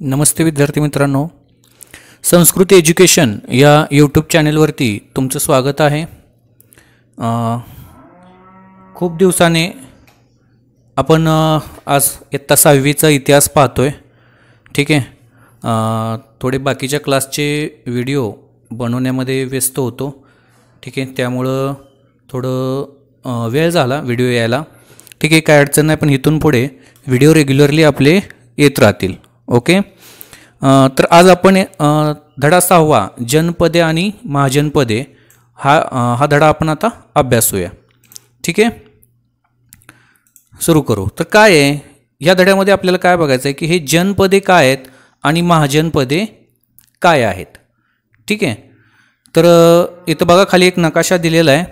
नमस्ते विद्यार्थी मित्रांनो, संस्कृती एज्युकेशन या यूट्यूब चॅनलवरती तुमचं स्वागत आहे। खूप दिवसाने आपण आज इयत्ता 6वीचा इतिहास पाहतोय। ठीक आहे, थोडे बाकीच्या क्लासचे व्हिडिओ बनवण्यामध्ये व्यस्त होतो। ठीक आहे, त्यामुळं थोडं वेळ झाला व्हिडिओ यायला। ठीक आहे, काय अडचण नाही, पण इथून पुढे व्हिडिओ रेग्युलरली आपले येत राहतील। ओके, तर आज आपण धडा 6वा जनपदे आणि महाजनपदे हा धडा आपण आता अभ्यासूया। ठीक आहे, सुरू करू। तर काय आहे या धड्यामध्ये आपल्याला काय बघायचं आहे की हे जनपदे काय आहेत आणि महाजनपदे काय आहेत। ठीक आहे, तर इथं बघा खाली एक नकाशा दिलेला आहे,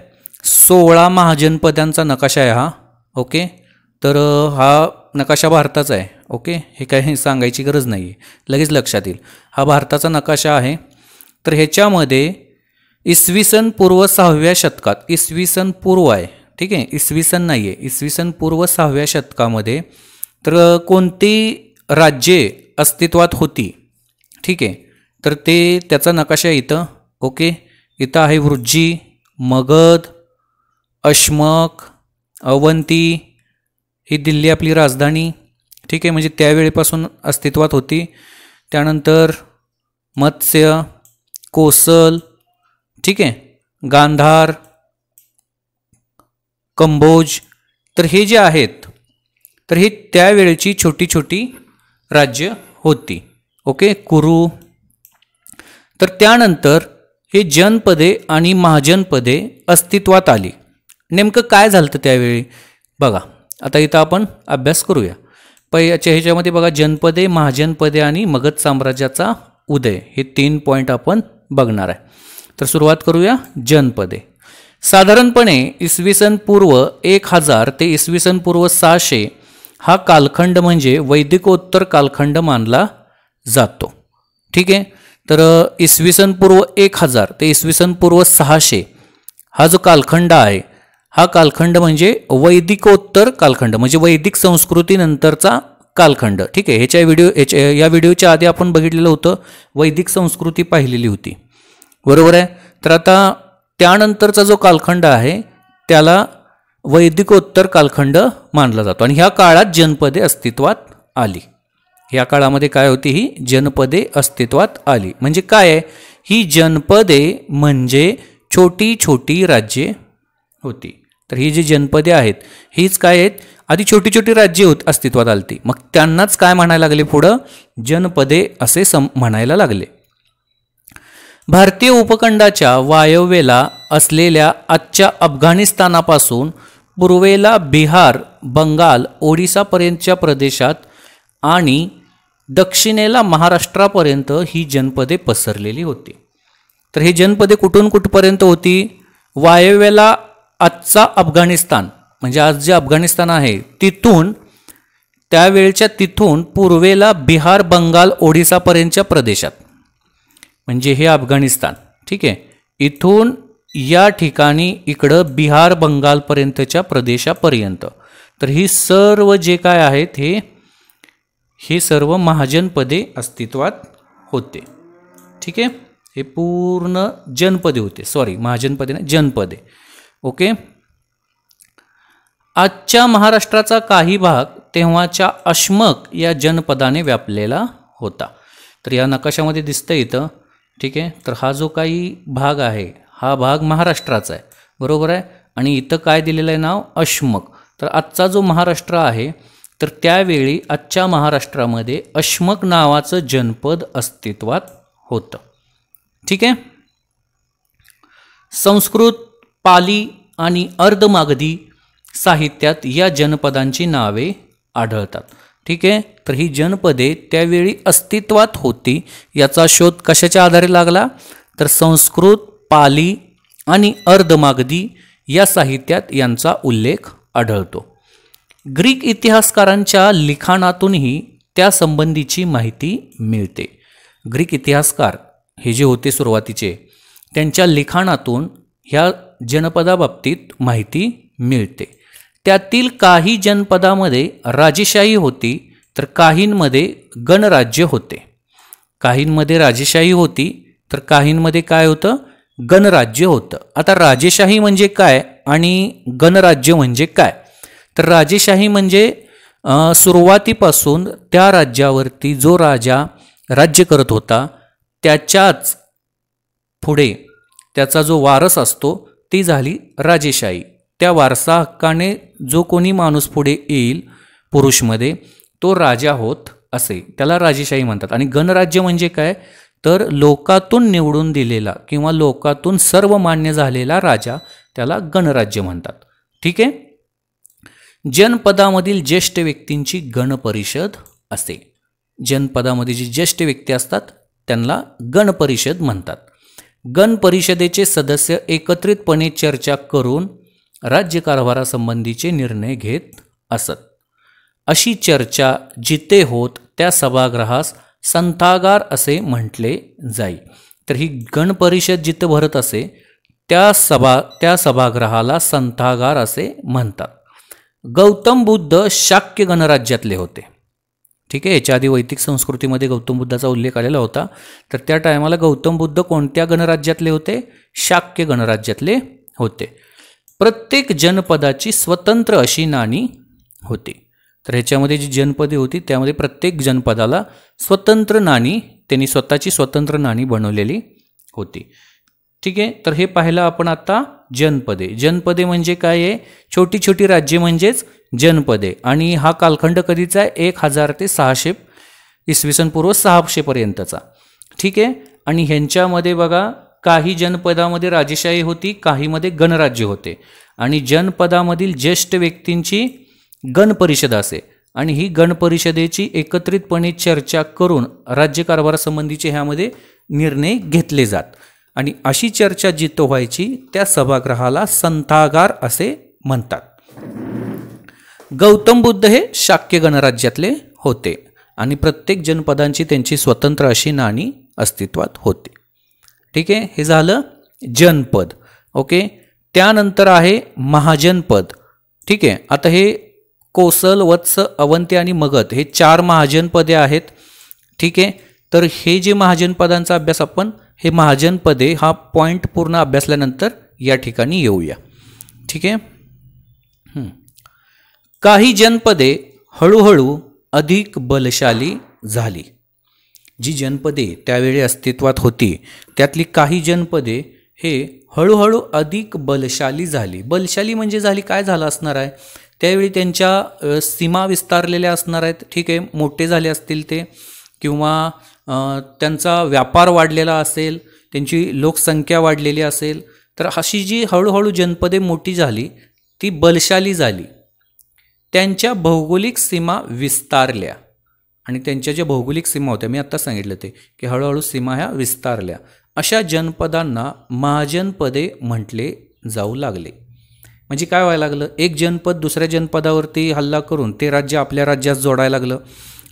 16 महाजनपदांचा नकाशा आहे हा। ओके, तर हा नकाशा भारताचा आहे। ओके, हे काही सांगायची गरज नाही आहे, लगेच लक्षात येईल। हा भारताचा नकाशा आहे। तर ह्याच्यामध्ये इसवी सन पूर्व 6व्या शतकात, इसवी सन पूर्व आहे, ठीक आहे, इसवी सन नाही आहे, इसवी सन पूर्व 6व्या शतकामध्ये तर कोणती राज्ये अस्तित्वात होती। ठीक आहे, तर त्याचा नकाशा इथं। ओके, इथं आहे वृज्जी, मगध, अशमक, अवंती, ही दिल्ली आपली राजधानी। ठीक आहे, म्हणजे त्यावेळेपासून अस्तित्वात होती। त्यानंतर मत्स्य, कोसल, ठीक आहे, गांधार, कंबोज, तर हे जे आहेत तर हे त्यावेळेची छोटी छोटी राज्य होती। ओके, कुरु। तर त्यानंतर हे जनपदे आणि महाजनपदे अस्तित्वात आली। नेमकं काय झालं त्यावेळी बघा, आता इथं आपण अभ्यास करूया। पहिल्याच्या ह्याच्यामध्ये बघा, जनपदे, महाजनपदे आणि मगध साम्राज्याचा उदय, हे 3 पॉईंट आपण बघणार आहे। तर सुरुवात करूया। जनपदे साधारणपणे इसवी सन पूर्व 1000 ते इसवी सन पूर्व 600 हा कालखंड म्हणजे वैदिकोत्तर कालखंड मानला जातो। ठीक आहे, तर इसवी सन पूर्व 1000 ते इसवी सन पूर्व 600 हा जो कालखंड आहे, हा कालखंड म्हणजे वैदिकोत्तर कालखंड, म्हणजे वैदिक संस्कृतीनंतरचा कालखंड। ठीक आहे, या व्हिडिओच्या आधी आपण बघितलेलं होतं, वैदिक संस्कृती पाहिलेली होती, बरोबर आहे। तर आता त्यानंतरचा जो कालखंड आहे त्याला वैदिकोत्तर कालखंड मानला जातो आणि ह्या काळात जनपदे अस्तित्वात आली। ह्या काळामध्ये काय होती, ही जनपदे अस्तित्वात आली। म्हणजे काय आहे, ही जनपदे म्हणजे छोटी छोटी राज्ये होती। तर ही जी जनपदे आहेत हीच काय आहेत, आधी छोटी छोटी राज्ये अस्तित्वात आली, मग त्यांनाच काय म्हणायला लागले, पुढं जनपदे असे म्हणायला लागले। भारतीय उपखंडाच्या वायव्येला असलेल्या आजच्या अफगाणिस्तानापासून पूर्वेला बिहार, बंगाल, ओडिसापर्यंतच्या प्रदेशात आणि दक्षिणेला महाराष्ट्रापर्यंत ही जनपदे पसरलेली होती। तर ही जनपदे कुठून कुठपर्यंत होती, वायव्येला आजचा अफगाणिस्तान म्हणजे आज जे अफगाणिस्तान आहे तिथून, त्यावेळच्या तिथून पूर्वेला बिहार, बंगाल, ओडिसापर्यंतच्या प्रदेशात, म्हणजे हे अफगाणिस्तान। ठीक आहे, इथून या ठिकाणी इकडं बिहार, बंगालपर्यंतच्या प्रदेशापर्यंत, तर ही सर्व जे काय आहेत हे सर्व महाजनपदे अस्तित्वात होते। ठीक आहे, हे पूर्ण जनपदे होते, सॉरी महाजनपदे नाही, जनपदे। ओके, आजच्या महाराष्ट्राचा काही भाग तेव्हाच्या अशमक या जनपदाने व्यापलेला होता। तर या नकाशामध्ये दिसतं इथं। ठीक आहे, तर हा जो काही भाग आहे हा भाग महाराष्ट्राचा आहे, बरोबर आहे, आणि इथं काय दिलेलं आहे नाव, अशमक। तर आजचा जो महाराष्ट्र आहे तर त्यावेळी आजच्या महाराष्ट्रामध्ये अशमक नावाचं जनपद अस्तित्वात होतं। ठीक आहे, संस्कृत, पाली आणि अर्धमागधी साहित्यात या जनपदांची नावे आढळतात। ठीक आहे, तर ही जनपदे त्यावेळी अस्तित्वात होती, याचा शोध कशाच्या आधारे लागला, तर संस्कृत, पाली आणि अर्धमागधी या साहित्यात यांचा उल्लेख आढळतो। ग्रीक इतिहासकारांच्या लिखाणातूनही त्या संबंधीची माहिती मिळते। ग्रीक इतिहासकार हे जे होते सुरुवातीचे, त्यांच्या लिखाणातून ह्या जनपदाबाबतीत माहिती मिळते। त्यातील काही जनपदामध्ये राजेशाही होती, तर काहींमध्ये गणराज्य होते. काहींमध्ये राजेशाही होती, तर काहींमध्ये काय होतं, गणराज्य होतं. आता राजेशाही म्हणजे काय आणि गणराज्य म्हणजे काय? तर राजेशाही म्हणजे सुरुवातीपासून त्या राज्यावरती जो राजा राज्य करत होता त्याच्याच पुढे त्याचा जो वारस असतो ती झाली राजेशाही. त्या वारसा हक्काने जो कोणी माणूस पुढे येईल पुरुषमध्ये तो राजा होत असे, त्याला राजेशाही म्हणतात. आणि गणराज्य म्हणजे काय, तर लोकातून निवडून दिलेला किंवा लोकातून सर्व मान्य झालेला राजा, त्याला गणराज्य म्हणतात. ठीक आहे. जनपदामधील ज्येष्ठ व्यक्तींची गणपरिषद असते. जनपदामध्ये जी ज्येष्ठ व्यक्ती असतात त्यांना गणपरिषद म्हणतात. गणपरिषदेचे सदस्य एकत्रितपणे चर्चा करून राज्यकारभारासंबंधीचे निर्णय घेत असत. अशी चर्चा जिथे होत त्या सभागृहास संथागार असे म्हटले जाई. तर ही गणपरिषद जिथे भरत असे त्या सभागृहाला संथागार असे म्हणतात. गौतम बुद्ध शाक्य गणराज्यातले होते. ठीक आहे. याच्या आधी वैदिक संस्कृतीमध्ये गौतम बुद्धाचा उल्लेख आलेला होता. तर त्या टायमाला गौतम बुद्ध कोणत्या गणराज्यातले होते, शाक्य गणराज्यातले होते. प्रत्येक जनपदाची स्वतंत्र अशी नाणी होती. तर ह्याच्यामध्ये जी जनपदे होती त्यामध्ये प्रत्येक जनपदाला स्वतंत्र नाणी, त्यांनी स्वतःची स्वतंत्र नाणी बनवलेली होती. ठीक आहे. तर हे पाहिलं आपण आता जनपदे. जनपदे म्हणजे काय आहे, छोटी छोटी राज्ये म्हणजेच जनपदे. आणि हा कालखंड कधीचा आहे, 1000 ते 600 इसवी सन पूर्व 600 पर्यंतचा. ठीक आहे. आणि ह्यांच्यामध्ये बघा काही जनपदामध्ये राजेशाही होती, काहीमध्ये गणराज्य होते. आणि जनपदामधील ज्येष्ठ व्यक्तींची गणपरिषद असे आणि ही गणपरिषदेची एकत्रितपणे चर्चा करून राज्यकारभारासंबंधीचे ह्यामध्ये निर्णय घेतले जात. आणि अशी चर्चा जिथं व्हायची त्या सभागृहाला संथागार असे म्हणतात. गौतम बुद्ध हे शाक्य गणराज्यातले होते आणि प्रत्येक जनपदांची त्यांची स्वतंत्र अशी नाणी अस्तित्वात होती. ठीक आहे. हे झालं जनपद. ओके. त्यानंतर आहे महाजनपद. ठीक आहे. आता हे कोसल, वत्स, अवंती आणि मगध हे 4 महाजनपदे आहेत. ठीक आहे. तर हे जे महाजनपदांचा अभ्यास आपण, हे महाजनपदे हा पॉईंट पूर्ण अभ्यासल्यानंतर या ठिकाणी येऊया. ठीक आहे. काही जनपदे हळूहळू अधिक बलशाली झाली. जी जनपदे त्यावेळी अस्तित्वात होती त्यातली काही जनपदे हे हळूहळू अधिक बलशाली झाली. बलशाली म्हणजे झाली काय झालं असणार आहे, त्यावेळी त्यांच्या सीमा विस्तारलेल्या असणार आहेत. ठीक आहे. मोठे झाले असतील ते, किंवा त्यांचा व्यापार वाढलेला असेल, त्यांची लोकसंख्या वाढलेली असेल. तर अशी जी हळूहळू जनपदे मोठी झाली ती बलशाली झाली. त्यांच्या भौगोलिक सीमा विस्तारल्या आणि त्यांच्या ज्या भौगोलिक सीमा होत्या मी आत्ता सांगितलं ते की हळूहळू सीमा ह्या विस्तारल्या. अशा जनपदांना महाजनपदे म्हटले जाऊ लागले. म्हणजे काय व्हायला लागलं, एक जनपद दुसऱ्या जनपदावरती हल्ला करून ते राज्य आपल्या राज्यात जोडायला लागलं.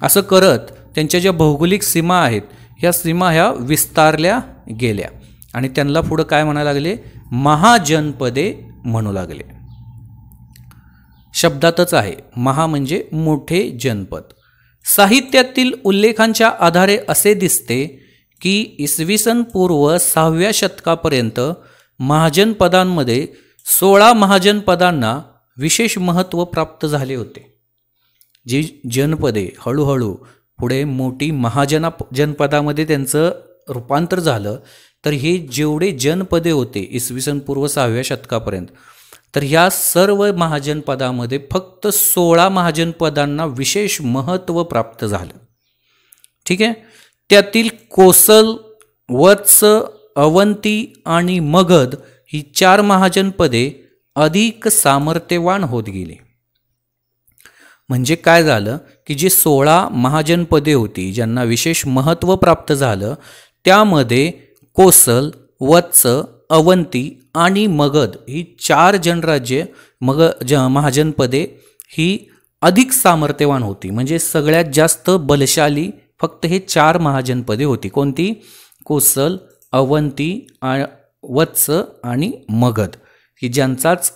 असं करत त्यांच्या ज्या भौगोलिक सीमा आहेत ह्या सीमा ह्या विस्तारल्या गेल्या आणि त्यांना पुढं काय म्हणायला लागले, महाजनपदे म्हणू लागले. शब्दातच आहे, महा म्हणजे मोठे जनपद. साहित्यातील उल्लेखांच्या आधारे असे दिसते की इसवी सन पूर्व 6व्या शतकापर्यंत महाजनपदांमध्ये 16 महाजनपदांना विशेष महत्त्व प्राप्त झाले होते. जी जनपदे हळूहळू पुढे मोठी जनपदामध्ये त्यांचं रूपांतर झालं, तर हे जेवढे जनपदे होते इसवी सन पूर्व 6व्या शतकापर्यंत, तर ह्या सर्व महाजनपदामध्ये फक्त 16 महाजनपदांना विशेष महत्त्व प्राप्त झालं. ठीक आहे. त्यातील कोसल, वत्स, अवंती आणि मगध ही 4 महाजनपदे अधिक सामर्थ्यवान होत गेली. म्हणजे काय झालं की जी 16 महाजनपदे होती ज्यांना विशेष महत्त्व प्राप्त झालं त्यामध्ये कोसल, वत्स, अवंती आणि मगध ही 4 जनराज्ये महाजनपदे ही अधिक सामर्थ्यवान होती. म्हणजे सगळ्यात जास्त बलशाली फक्त हे 4 महाजनपदे होती. कोणती? कोसल, अवंती, वत्स आणि मगध, की ज्यांचाच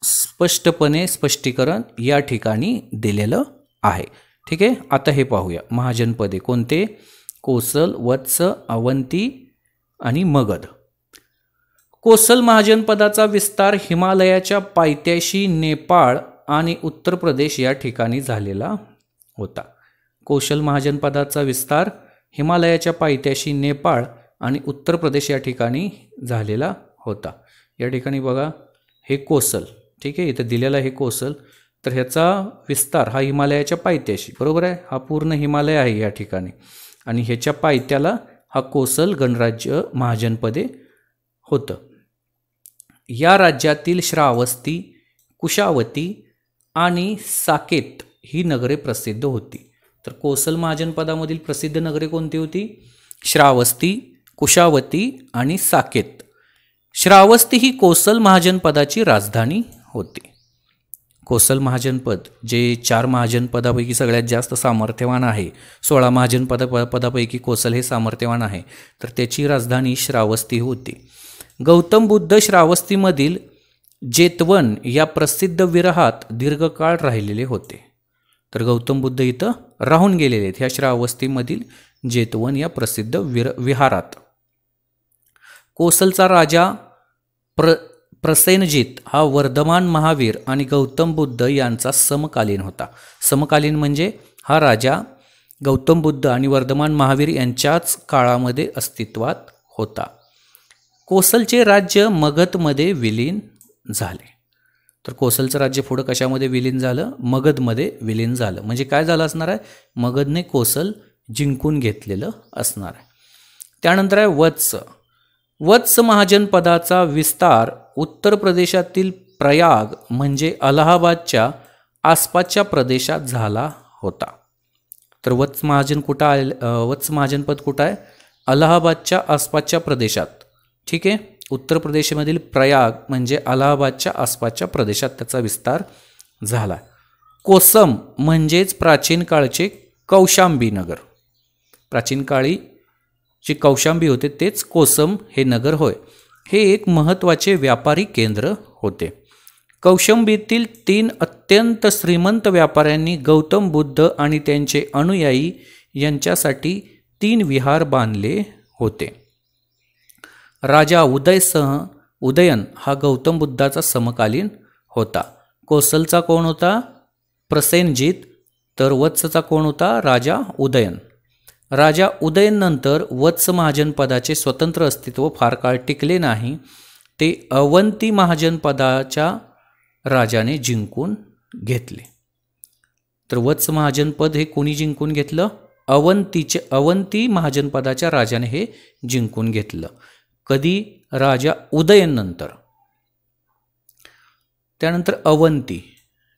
स्पष्टपणे स्पष्टीकरण या ठिकाणी दिलेलं आहे. ठीक आहे. आता हे पाहूया महाजनपदे कोणते. कोसल, वत्स, अवंती आणि मगध. कोसल महाजनपदाचा विस्तार हिमालयाच्या पायथ्याशी नेपाळ आणि उत्तर प्रदेश या ठिकाणी झालेला होता. कोसल महाजनपदाचा विस्तार हिमालयाच्या पायथ्याशी नेपाळ आणि उत्तर प्रदेश या ठिकाणी झालेला होता. या ठिकाणी बघा हे कोसल, ठीक आहे, इथं दिलेला हे कोसल. तर ह्याचा विस्तार हा हिमालयाच्या पायथ्याशी, बरोबर आहे, हा पूर्ण हिमालय आहे या ठिकाणी, आणि ह्याच्या पायथ्याला हा कोसल गणराज्य महाजनपदे होतं. या राज्यातील श्रावस्ती, कुशावती आणि साकेत ही नगरे प्रसिद्ध होती. तर कोसल महाजनपदामधील प्रसिद्ध नगरे कोणती होती. श्रावस्ती, कुशावती आणि साकेत. श्रावस्ती ही कोसल महाजनपदाची राजधानी होती. कोसल महाजनपद जे 4 महाजनपदापैकी सगळ्यात जास्त सामर्थ्यवान आहे, 16 महाजनपदापैकी कोसल हे सामर्थ्यवान आहे, तर त्याची राजधानी श्रावस्ती होती. गौतम बुद्ध श्रावस्तीमधील जेतवन या प्रसिद्ध विरहात दीर्घकाळ राहिलेले होते. तर गौतम बुद्ध इथं राहून गेलेले आहेत ह्या श्रावस्तीमधील जेतवन या प्रसिद्ध विहारात. कोसलचा राजा प्रसेनजित हा वर्धमान महावीर आणि गौतम बुद्ध यांचा समकालीन होता. समकालीन म्हणजे हा राजा गौतम बुद्ध आणि वर्धमान महावीर यांच्याच काळामध्ये अस्तित्वात होता. कोसलचे राज्य मगधमध्ये विलीन झाले. तर कोसलचं राज्य पुढं कशामध्ये विलीन झालं. मगधमध्ये विलीन झालं. म्हणजे काय झालं असणार आहे, मगधने कोसल जिंकून घेतलेलं असणार आहे. त्यानंतर आहे वत्स. वत्स महाजनपदाचा विस्तार उत्तर प्रदेशातील प्रयाग म्हणजे अलाहाबादच्या आसपासच्या प्रदेशात झाला होता. तर वत्स महाजनपद कुठं आहे, अलाहाबादच्या आसपासच्या प्रदेशात, ठीक आहे. उत्तर प्रदेशमधील प्रयाग म्हणजे अलाहाबादच्या आसपासच्या प्रदेशात त्याचा विस्तार झाला. कोसम म्हणजेच प्राचीन काळचे कौशांबी नगर. प्राचीन काळी जे कौशांबी होते तेच कोसम हे नगर होय. हे एक महत्त्वाचे व्यापारी केंद्र होते. कौशांबीतील 3 अत्यंत श्रीमंत व्यापाऱ्यांनी गौतम बुद्ध आणि त्यांचे अनुयायी यांच्यासाठी 3 विहार बांधले होते. राजा उदयन हा गौतम बुद्धाचा समकालीन होता. कोसलचा कोण होता, प्रसेनजित. तर वत्सचा कोण होता, राजा उदयन. राजा उदयन नंतर वत्स महाजनपदाचे स्वतंत्र अस्तित्व फार काळ टिकले नाही. ते अवंती महाजनपदाच्या राजाने जिंकून घेतले. तर वत्स महाजनपद हे कोणी जिंकून घेतलं, अवंती महाजनपदाच्या राजाने हे जिंकून घेतलं. कधी, राजा उदयन नंतर. त्यानंतर अवंती,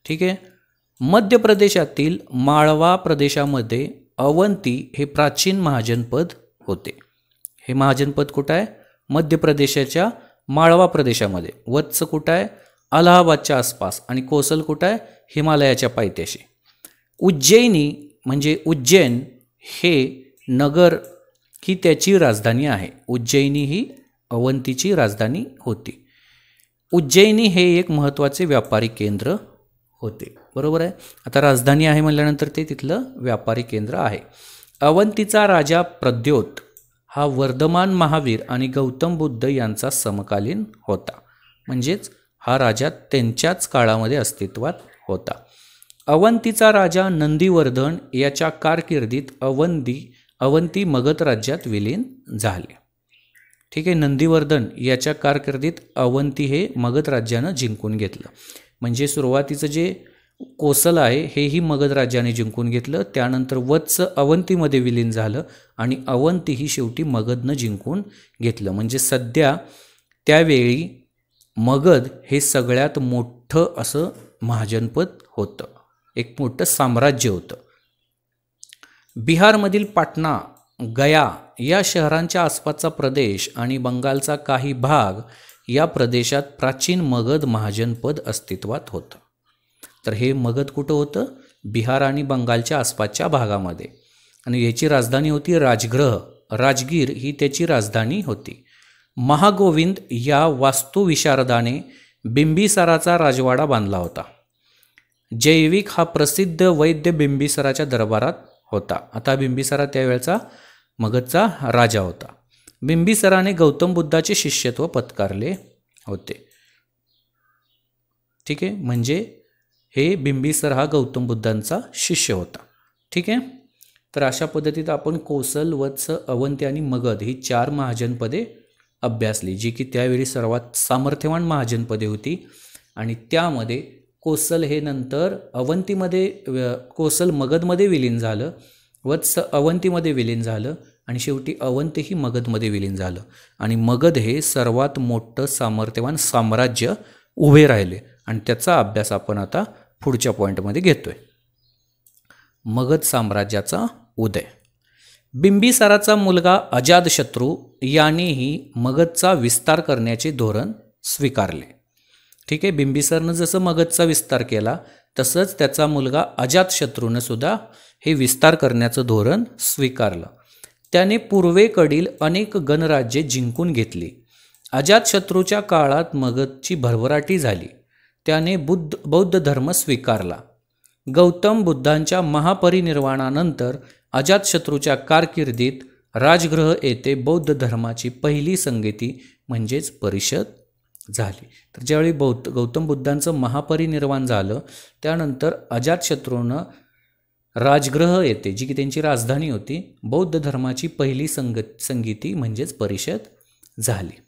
ठीक आहे. मध्य प्रदेशातील माळवा प्रदेशामध्ये अवंती हे प्राचीन महाजनपद होते. हे महाजनपद कुठं आहे, मध्य प्रदेशाच्या माळवा प्रदेशामध्ये. वत्स कुठं आहे, अलाहाबादच्या आसपास. आणि कोसल कुठं आहे, हिमालयाच्या पायथ्याशी. उज्जैनी म्हणजे उज्जैन हे नगर ही त्याची राजधानी आहे. उज्जैनी ही अवंतीची राजधानी होती. उज्जैनी हे एक महत्त्वाचे व्यापारी केंद्र होते, बरोबर आहे. आता राजधानी आहे म्हटल्यानंतर ते तिथलं व्यापारी केंद्र आहे. अवंतीचा राजा प्रद्योत हा वर्धमान महावीर आणि गौतम बुद्ध यांचा समकालीन होता. म्हणजेच हा राजा त्यांच्याच काळामध्ये अस्तित्वात होता. अवंतीचा राजा नंदीवर्धन याच्या कारकिर्दीत अवंती मगध राज्यात विलीन झाले. ठीक आहे. नंदीवर्धन याच्या कारकिर्दीत अवंती हे मगध राज्यानं जिंकून घेतलं. म्हणजे सुरुवातीचं जे कोसल आहे हेही मगध राज्याने जिंकून घेतलं. त्यानंतर वत्स अवंतीमध्ये विलीन झालं आणि अवंती ही शेवटी मगधनं जिंकून घेतलं. म्हणजे सध्या त्यावेळी मगध हे सगळ्यात मोठं असं महाजनपद होतं, एक मोठं साम्राज्य होतं. बिहारमधील पाटणा, गया या शहरांच्या आसपासचा प्रदेश आणि बंगालचा काही भाग या प्रदेशात प्राचीन मगध महाजनपद अस्तित्वात होतं. तर हे मगध कुठं होतं, बिहार आणि बंगालच्या आसपासच्या भागामध्ये. आणि याची राजधानी होती राजगीर ही त्याची राजधानी होती. महागोविंद या वास्तुविशारदाने बिंबिसाराचा राजवाडा बांधला होता. जैविक हा प्रसिद्ध वैद्य बिंबिसाराच्या दरबारात होता. आता बिंबिसारा त्यावेळचा मगधचा राजा होता. बिंबिसाराने गौतम बुद्धाचे शिष्यत्व पत्कारले होते. ठीक आहे, म्हणजे हे बिंबिसार हा गौतम बुद्धांचा शिष्य होता. ठीक आहे, तर अशा पद्धतीत आपण कोसल, वत्स, अवंती आणि मगध ही 4 महाजनपदे अभ्यासली, जी की त्यावेळी सर्वात सामर्थ्यवान महाजनपदे होती. आणि त्यामध्ये कोसल हे नंतर अवंतीमध्ये, कोसल मगधमध्ये विलीन झालं, वत्स अवंतीमध्ये विलीन झालं आणि शेवटी अवंती ही मगधमध्ये विलीन झालं. आणि मगध हे सर्वात मोठं सामर्थ्यवान साम्राज्य उभे राहिले आणि त्याचा अभ्यास आपण आता पुढच्या पॉईंटमध्ये घेतोय. मगध साम्राज्याचा उदय. बिंबिसाराचा मुलगा अजातशत्रू यानेही मगधचा विस्तार करण्याचे धोरण स्वीकारले. ठीक आहे, बिंबिसारनं जसं मगधचा विस्तार केला तसंच त्याचा मुलगा अजातशत्रूनं सुद्धा हे विस्तार करण्याचं धोरण स्वीकारलं. त्याने पूर्वेकडील अनेक गणराज्ये जिंकून घेतली. अजातशत्रूच्या काळात मगधची भरभराटी झाली. त्याने बौद्ध धर्म स्वीकारला. गौतम बुद्धांच्या महापरिनिर्वाणानंतर अजातशत्रूच्या कारकिर्दीत राजगृह येथे बौद्ध धर्माची पहिली संगती म्हणजेच परिषद झाली. तर ज्यावेळी गौतम बुद्धांचं महापरिनिर्वाण झालं त्यानंतर अजातशत्रूनं राजगृह येथे, जी की त्यांची राजधानी होती, बौद्ध धर्माची पहिली संगीती म्हणजेच परिषद झाली.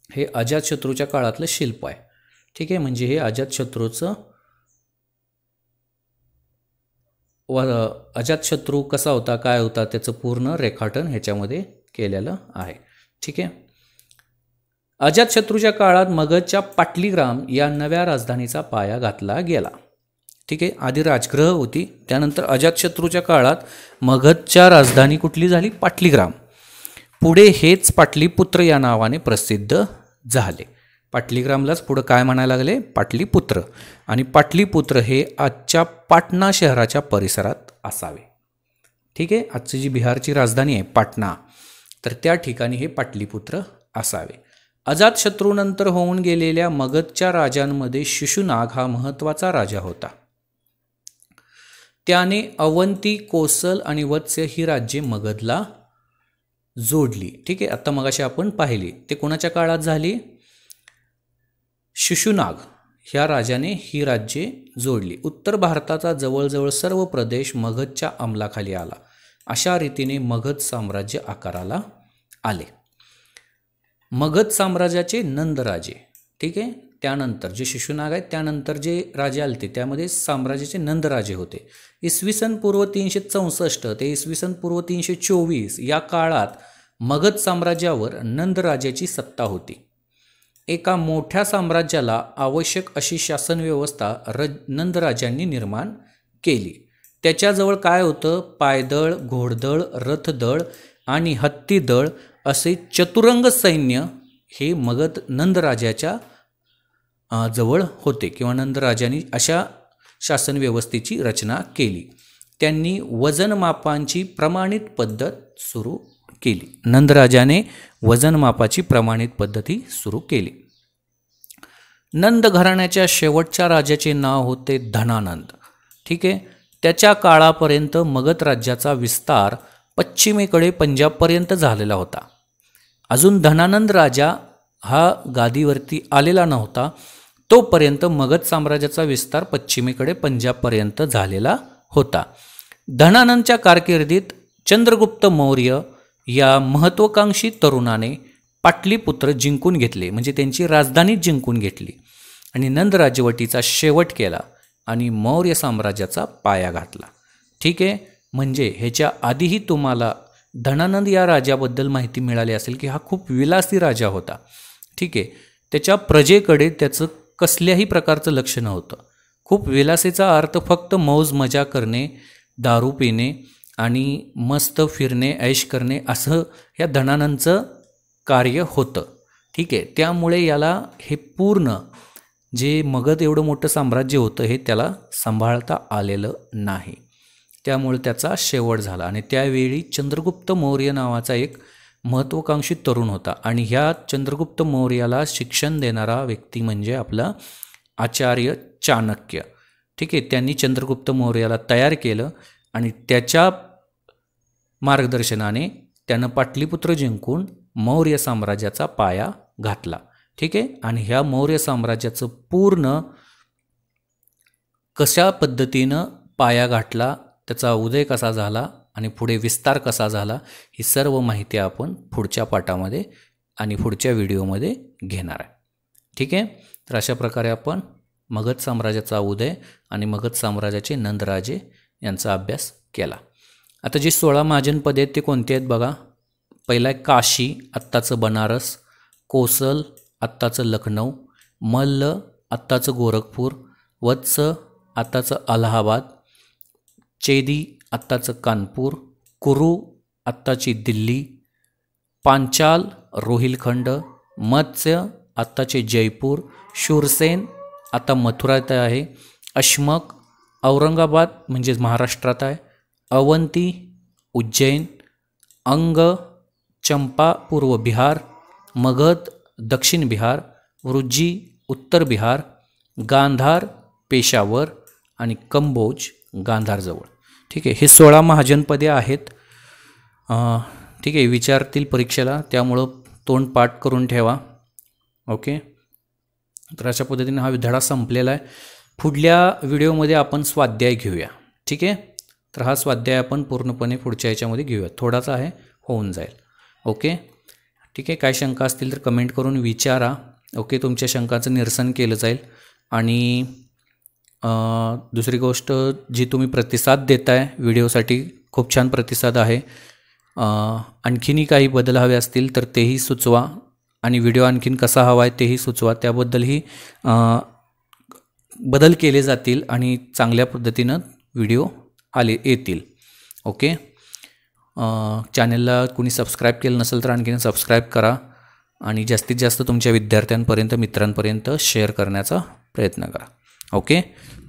हे अजातशत्रूच्या काळातलं शिल्प आहे. ठीक आहे, म्हणजे हे अजातशत्रूचं अजातशत्रू कसा होता, काय होता, त्याचं पूर्ण रेखाटन ह्याच्यामध्ये केलेलं आहे. ठीक आहे, अजातशत्रूच्या काळात मगधच्या पाटलीग्राम या नव्या राजधानीचा पाया घातला गेला. ठीक आहे, आधी राजगृह होती, त्यानंतर अजातशत्रूच्या काळात मगधच्या राजधानी कुठली झाली, पाटलीग्राम. पुढे हेच पाटलीपुत्र या नावाने प्रसिद्ध झाले. पाटलीग्रामलाच पुढं काय म्हणायला लागले, पाटलीपुत्र. आणि पाटलीपुत्र हे आजच्या पाटणा शहराच्या परिसरात असावे. ठीक आहे, आजची जी बिहारची राजधानी आहे पाटणा, तर त्या ठिकाणी हे पाटलीपुत्र असावे. अजातशत्रूनंतर होऊन गेलेल्या मगधच्या राजांमध्ये शिशुनाग हा महत्त्वाचा राजा होता. त्याने अवंती, कोसल आणि वत्स ही राज्ये मगधला जोडली. ठीक आहे, आता मगाशी आपण पाहिली ते कोणाच्या काळात झाली, शिशुनाग ह्या राजाने ही राज्ये जोडली. उत्तर भारताचा जवळजवळ सर्व प्रदेश मगधच्या अंमलाखाली आला. अशा रीतीने मगध साम्राज्य आकाराला आले. मगध साम्राज्याचे नंदराजे. ठीक आहे, त्यानंतर जे शिशुनाग आहेत त्यानंतर जे राजे आलते त्यामध्ये साम्राज्याचे नंदराजे होते. इसवी सन पूर्व 364 ते इसवी सन पूर्व 324 या काळात मगध साम्राज्यावर नंदराजाची सत्ता होती. एका मोठ्या साम्राज्याला आवश्यक अशी शासन व्यवस्था नंदराजांनी निर्माण केली. त्याच्याजवळ काय होतं, पायदळ, घोडदळ, रथदळ आणि हत्तीदळ असे चतुरंग सैन्य हे मगध नंदराजाच्या जवळ होते किंवा नंदराजांनी अशा शासन व्यवस्थेची रचना केली. त्यांनी वजनमापांची प्रमाणित पद्धत सुरू केली. नंदराजाने वजनमापाची प्रमाणित पद्धती सुरू केली. नंद घराण्याच्या शेवटच्या राजाचे नाव होते धनानंद. ठीक आहे, त्याच्या काळापर्यंत मगध राज्याचा विस्तार पश्चिमेकडे पंजाबपर्यंत झालेला होता. अजून धनानंद राजा हा गादीवरती आलेला नव्हता तोपर्यंत मगध साम्राज्याचा विस्तार पश्चिमेकडे पंजाबपर्यंत झालेला होता. धनानंदच्या कारकिर्दीत चंद्रगुप्त मौर्य या महत्त्वाकांक्षी तरुणाने पाटलीपुत्र जिंकून घेतले, म्हणजे त्यांची राजधानी जिंकून घेतली आणि नंद राजवटीचा शेवट केला आणि मौर्य साम्राज्याचा पाया घातला. ठीक आहे, म्हणजे ह्याच्या आधीही तुम्हाला धनानंद या राजाबद्दल माहिती मिळाली असेल की हा खूप विलासी राजा होता. ठीक आहे, त्याच्या प्रजेकडे त्याचं कसल्याही प्रकारचं लक्ष नव्हतं. खूप विलासीचा अर्थ फक्त मौज मजा करणे, दारू पिणे आणि मस्त फिरणे, ऐश करणे असं या धनानंदचं कार्य होतं. ठीक आहे, त्यामुळे याला हे पूर्ण जे मगध एवढं मोठं साम्राज्य होतं हे त्याला सांभाळता आलेलं नाही. त्यामुळे त्याचा शेवट झाला आणि त्यावेळी चंद्रगुप्त मौर्य नावाचा एक महत्त्वाकांक्षी तरुण होता आणि ह्या चंद्रगुप्त मौर्याला शिक्षण देणारा व्यक्ती म्हणजे आपला आचार्य चाणक्य. ठीक आहे, त्यांनी चंद्रगुप्त मौर्याला तयार केलं आणि त्याच्या मार्गदर्शनाने त्यानं पाटलीपुत्र जिंकून मौर्य साम्राज्याचा पाया घातला. ठीक आहे, आणि ह्या मौर्य साम्राज्याचं पूर्ण कशा पद्धतीनं पाया घातला, त्याचा उदय कसा झाला आणि पुढे विस्तार कसा झाला, ही सर्व माहिती आपण पुढच्या पाठामध्ये आणि पुढच्या व्हिडिओमध्ये घेणार आहे. ठीक आहे, तर अशा प्रकारे आपण मगध साम्राज्याचा उदय आणि मगध साम्राज्याचे नंदराजे यांचा अभ्यास केला. आता जी 16 महाजनपदे आहेत ते कोणते आहेत बघा. पहिला आहे काशी, आत्ताचं बनारस, कोसल, आत्ताचं लखनौ, मल्ल, आत्ताचं गोरखपूर, वत्स, आत्ताचं अलाहाबाद, चेदी, आत्ताचं कानपूर, कुरू, आत्ताची दिल्ली, पांचाल, रोहिलखंड, मत्स्य, आत्ताचे जयपूर, शूरसेन, आता मथुरात आहे, अश्मक, औरंगाबाद म्हणजेच महाराष्ट्रात आहे, अवंती, उज्जैन, अंग, चंपा पूर्व बिहार, मगध दक्षिण बिहार, वृज्जी उत्तर बिहार, गांधार पेशावर आणि कंबोज गांधारजवळ. ठीक आहे, हे 16 महाजनपदे आहेत. ठीक आहे, विचारतील परीक्षेला, त्यामुळं तोंड पाठ करून ठेवा. ओके, तर अशा पद्धतीने हा धडा संपलेला आहे. पुढल्या व्हिडिओमध्ये आपण स्वाध्याय घेऊया. ठीक आहे, तर हा स्वाध्याय आपण पूर्णपणे पुढच्या ह्याच्यामध्ये घेऊया. थोडासा आहे, होऊन जाईल. ओके, ठीक आहे, काय शंका असतील तर कमेंट करून विचारा. ओके, तुमच्या शंकाचं निरसन केलं जाईल. आणि दुसरी गोष्ट, जी तुम्ही प्रतिसाद देताय व्हिडिओसाठी, खूप छान प्रतिसाद आहे. आणखीनही काही बदल हवे असतील तर तेही सुचवा आणि व्हिडिओ आणखीन कसा हवा आहे तेही सुचवा. त्याबद्दलही बदल केले जातील आणि चांगल्या पद्धतीनं व्हिडिओ येतील. ओके, चॅनलला कोणी सबस्क्राईब केलं नसेल तर आणखीन सबस्क्राईब करा आणि जास्तीत जास्त तुमच्या विद्यार्थ्यांपर्यंत, मित्रांपर्यंत शेअर करण्याचा प्रयत्न करा. ओके,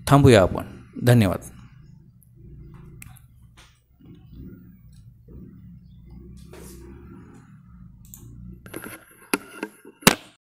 थांबूया आपण. धन्यवाद.